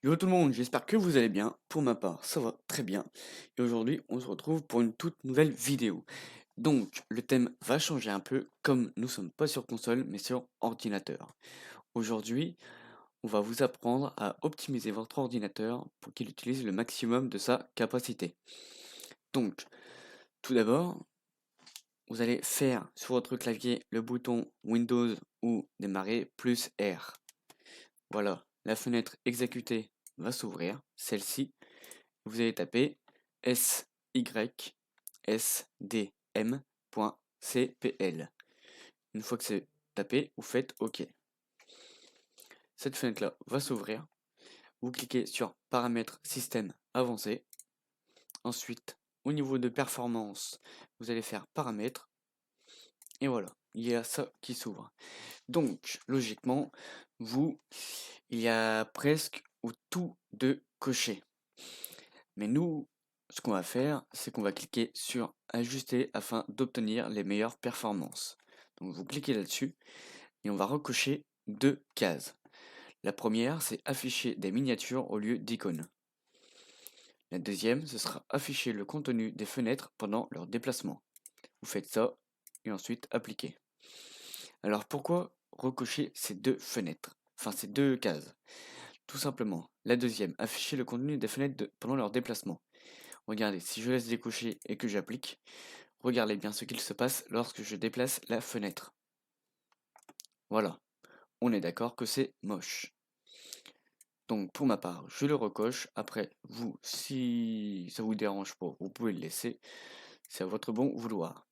Yo tout le monde, j'espère que vous allez bien. Pour ma part, ça va très bien. Et aujourd'hui, on se retrouve pour une toute nouvelle vidéo. Donc, le thème va changer un peu, comme nous sommes pas sur console, mais sur ordinateur. Aujourd'hui, on va vous apprendre à optimiser votre ordinateur pour qu'il utilise le maximum de sa capacité. Donc, tout d'abord, vous allez faire sur votre clavier le bouton Windows ou démarrer plus R. Voilà, la fenêtre exécutée va s'ouvrir, celle-ci. Vous allez taper sysdm.cpl. Une fois que c'est tapé, vous faites OK. Cette fenêtre-là va s'ouvrir. Vous cliquez sur Paramètres système avancé. Ensuite, au niveau de performance, vous allez faire Paramètres. Et voilà, il y a ça qui s'ouvre. Donc, logiquement, vous, il y a presque ou tout de coché. Mais nous, ce qu'on va faire, c'est qu'on va cliquer sur Ajuster afin d'obtenir les meilleures performances. Donc vous cliquez là-dessus et on va recocher deux cases. La première, c'est afficher des miniatures au lieu d'icônes. La deuxième, ce sera afficher le contenu des fenêtres pendant leur déplacement. Vous faites ça et ensuite appliquer. Alors pourquoi recocher ces deux fenêtres? Enfin ces deux cases. Tout simplement, la deuxième, afficher le contenu des fenêtres pendant leur déplacement. Regardez, si je laisse décocher et que j'applique, regardez bien ce qu'il se passe lorsque je déplace la fenêtre. Voilà, on est d'accord que c'est moche. Donc pour ma part, je le recoche. Après, vous, si ça vous dérange pas, vous pouvez le laisser. C'est à votre bon vouloir.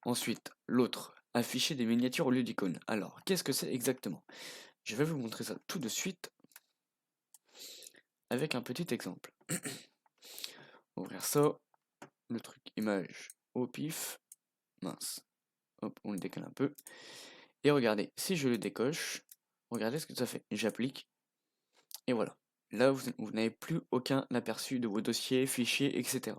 Ensuite, l'autre, afficher des miniatures au lieu d'icônes. Alors, qu'est-ce que c'est exactement? Je vais vous montrer ça tout de suite avec un petit exemple. Ouvrir ça, le truc image au pif. Mince. Hop, on le décale un peu. Et regardez, si je le décoche, regardez ce que ça fait. J'applique, et voilà. Là, vous n'avez plus aucun aperçu de vos dossiers, fichiers, etc.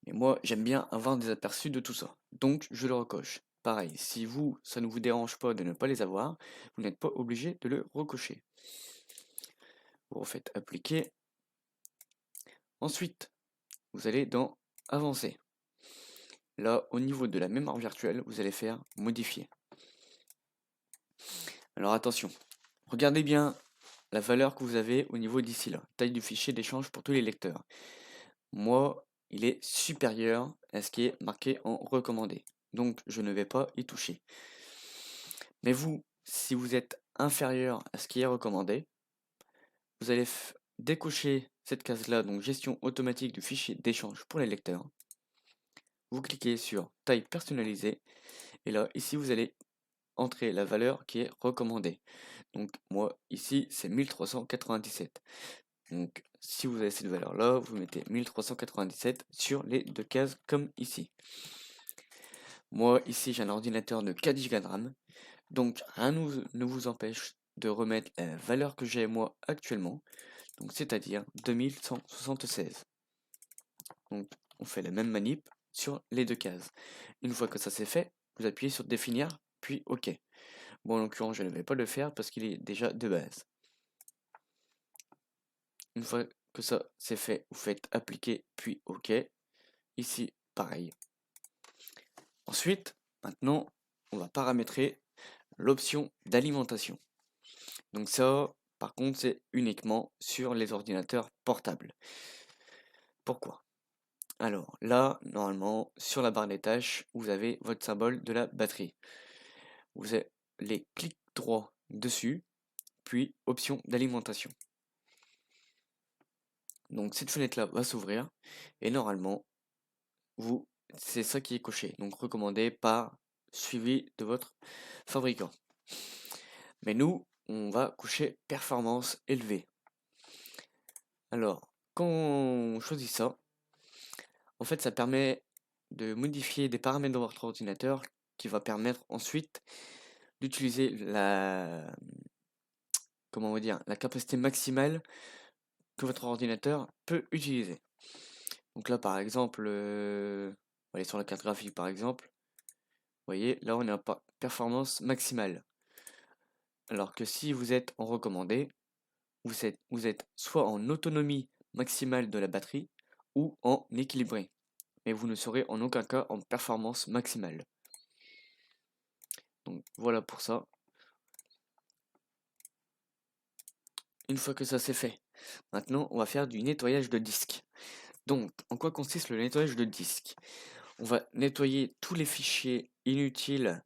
Mais moi, j'aime bien avoir des aperçus de tout ça. Donc, je le recoche. Pareil, si vous, ça ne vous dérange pas de ne pas les avoir, vous n'êtes pas obligé de le recocher. Vous refaites appliquer. Ensuite, vous allez dans Avancer. Là, au niveau de la mémoire virtuelle, vous allez faire Modifier. Alors attention, regardez bien la valeur que vous avez au niveau d'ici là. Taille du fichier d'échange pour tous les lecteurs. Moi, il est supérieur à ce qui est marqué en recommandé. Donc, je ne vais pas y toucher. Mais vous, si vous êtes inférieur à ce qui est recommandé, vous allez décocher cette case-là, donc gestion automatique du fichier d'échange pour les lecteurs. Vous cliquez sur taille personnalisée. Et là, ici, vous allez entrer la valeur qui est recommandée. Donc, moi, ici, c'est 1397. Donc, si vous avez cette valeur-là, vous mettez 1397 sur les deux cases comme ici. Moi, ici, j'ai un ordinateur de 4 Go de RAM. Donc, rien ne vous empêche de remettre la valeur que j'ai moi actuellement. Donc, c'est-à-dire 2176. Donc, on fait la même manip sur les deux cases. Une fois que ça c'est fait, vous appuyez sur définir, puis OK. Bon, en l'occurrence, je ne vais pas le faire parce qu'il est déjà de base. Une fois que ça c'est fait, vous faites appliquer, puis OK. Ici, pareil. Ensuite, maintenant, on va paramétrer l'option d'alimentation. Donc ça, par contre, c'est uniquement sur les ordinateurs portables. Pourquoi? Alors là, normalement, sur la barre des tâches, vous avez votre symbole de la batterie. Vous allez clic droit dessus, puis option d'alimentation. Donc cette fenêtre-là va s'ouvrir, et normalement, c'est ça qui est coché. Donc recommandé par suivi de votre fabricant. Mais nous, on va cocher performance élevée. Alors, quand on choisit ça, en fait, ça permet de modifier des paramètres dans votre ordinateur qui va permettre ensuite d'utiliser comment on va dire, la capacité maximale que votre ordinateur peut utiliser. Donc là, par exemple, on va aller sur la carte graphique, par exemple. Vous voyez, là, on est en performance maximale. Alors que si vous êtes en recommandé, vous êtes soit en autonomie maximale de la batterie ou en équilibré, mais vous ne serez en aucun cas en performance maximale. Donc voilà pour ça. Une fois que ça c'est fait, maintenant on va faire du nettoyage de disque. Donc en quoi consiste le nettoyage de disque? On va nettoyer tous les fichiers inutiles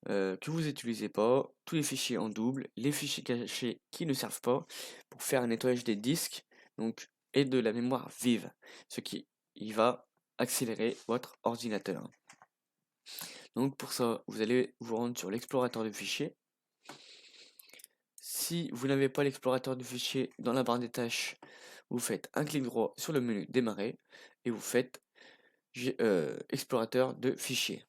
que vous n'utilisez pas, tous les fichiers en double, les fichiers cachés qui ne servent pas, pour faire un nettoyage des disques donc, et de la mémoire vive, ce qui va accélérer votre ordinateur. Donc pour ça, vous allez vous rendre sur l'explorateur de fichiers. Si vous n'avez pas l'explorateur de fichiers dans la barre des tâches, vous faites un clic droit sur le menu démarrer et vous faites explorateur de fichiers.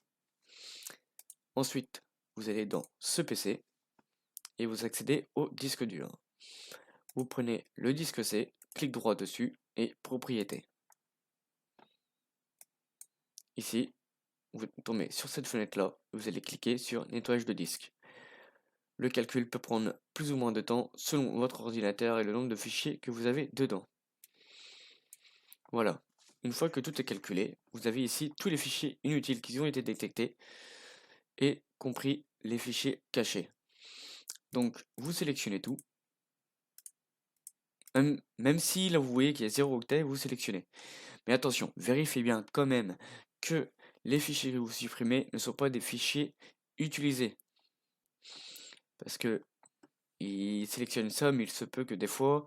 Ensuite, vous allez dans ce PC et vous accédez au disque dur. Vous prenez le disque C, clic droit dessus et propriétés. Ici, vous tombez sur cette fenêtre là, vous allez cliquer sur nettoyage de disque. Le calcul peut prendre plus ou moins de temps selon votre ordinateur et le nombre de fichiers que vous avez dedans. Voilà. Une fois que tout est calculé, vous avez ici tous les fichiers inutiles qui ont été détectés et compris les fichiers cachés. Donc vous sélectionnez tout. Même si là vous voyez qu'il y a 0 octet, vous sélectionnez. Mais attention, vérifiez bien quand même que les fichiers que vous supprimez ne sont pas des fichiers utilisés. Parce que il sélectionne ça, mais il se peut que des fois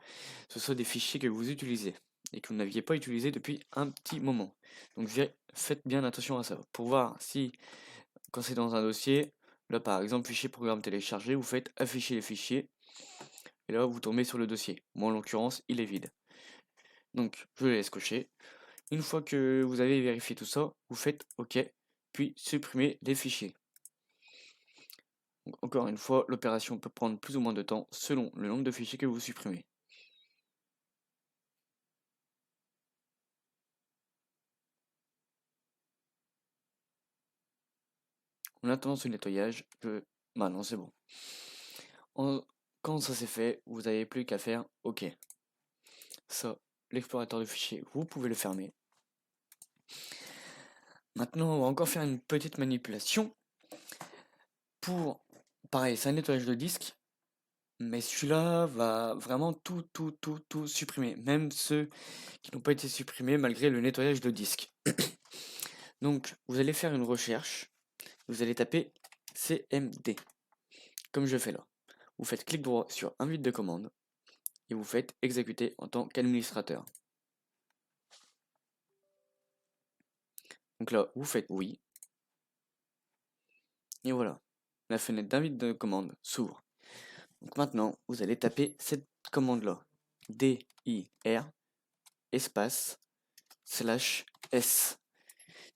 ce soit des fichiers que vous utilisez et que vous n'aviez pas utilisé depuis un petit moment. Donc faites bien attention à ça pour voir si, quand c'est dans un dossier, là par exemple fichier programme téléchargé, vous faites afficher les fichiers et là vous tombez sur le dossier. Moi en l'occurrence il est vide. Donc je le laisse cocher. Une fois que vous avez vérifié tout ça, vous faites OK, puis supprimez les fichiers. Donc, encore une fois, l'opération peut prendre plus ou moins de temps selon le nombre de fichiers que vous supprimez. En attendant ce nettoyage, bah non, c'est bon. Quand ça c'est fait, vous n'avez plus qu'à faire OK. Ça, l'explorateur de fichiers, vous pouvez le fermer. Maintenant, on va encore faire une petite manipulation pour, pareil, c'est un nettoyage de disque, mais celui-là va vraiment tout supprimer, même ceux qui n'ont pas été supprimés malgré le nettoyage de disque. Donc, vous allez faire une recherche, vous allez taper CMD, comme je fais là. Vous faites clic droit sur invite de commande et vous faites exécuter en tant qu'administrateur. Donc là, vous faites oui. Et voilà, la fenêtre d'invite de commande s'ouvre. Donc maintenant, vous allez taper cette commande-là. dir espace /s.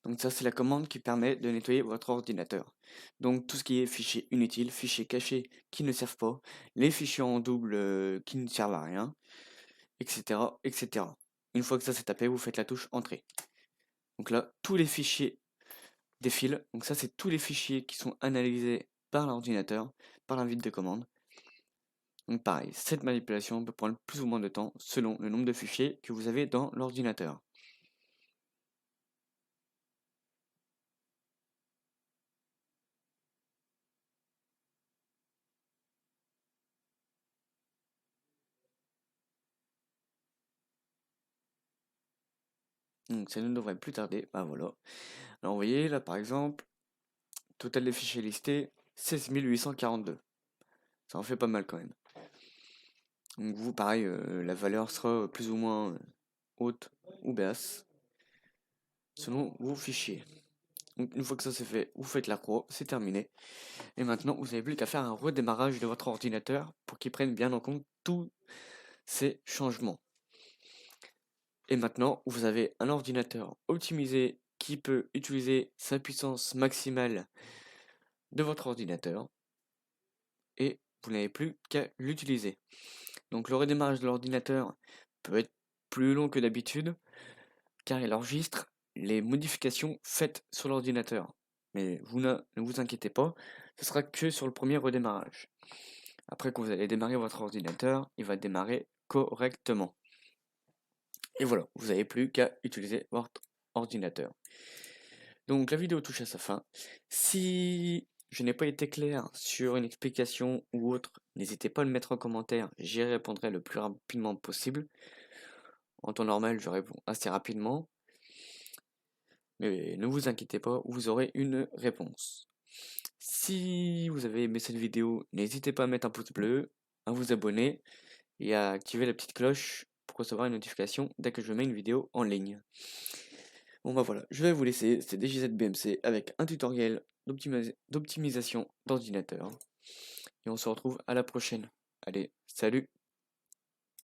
Donc ça, c'est la commande qui permet de nettoyer votre ordinateur. Donc tout ce qui est fichiers inutiles, fichiers cachés qui ne servent pas, les fichiers en double qui ne servent à rien, etc., etc. Une fois que ça c'est tapé, vous faites la touche entrée. Donc là, tous les fichiers défilent. Donc ça, c'est tous les fichiers qui sont analysés par l'ordinateur, par l'invite de commande. Donc pareil, cette manipulation peut prendre plus ou moins de temps selon le nombre de fichiers que vous avez dans l'ordinateur. Donc ça ne devrait plus tarder. Bah voilà. Alors vous voyez là par exemple, total des fichiers listés, 16 842. Ça en fait pas mal quand même. Donc vous pareil, la valeur sera plus ou moins haute ou basse selon vos fichiers. Donc une fois que ça c'est fait, vous faites la croix, c'est terminé. Et maintenant vous n'avez plus qu'à faire un redémarrage de votre ordinateur pour qu'il prenne bien en compte tous ces changements. Et maintenant, vous avez un ordinateur optimisé qui peut utiliser sa puissance maximale de votre ordinateur et vous n'avez plus qu'à l'utiliser. Donc le redémarrage de l'ordinateur peut être plus long que d'habitude car il enregistre les modifications faites sur l'ordinateur. Mais ne vous inquiétez pas, ce sera que sur le premier redémarrage. Après que vous allez démarrer votre ordinateur, il va démarrer correctement. Et voilà, vous n'avez plus qu'à utiliser votre ordinateur. Donc la vidéo touche à sa fin. Si je n'ai pas été clair sur une explication ou autre, n'hésitez pas à le mettre en commentaire, j'y répondrai le plus rapidement possible. En temps normal, je réponds assez rapidement. Mais ne vous inquiétez pas, vous aurez une réponse. Si vous avez aimé cette vidéo, n'hésitez pas à mettre un pouce bleu, à vous abonner et à activer la petite cloche pour recevoir une notification dès que je mets une vidéo en ligne. Bon bah voilà, je vais vous laisser, c'était DJZBMC avec un tutoriel d'optimisation d'ordinateur. Et on se retrouve à la prochaine. Allez, salut!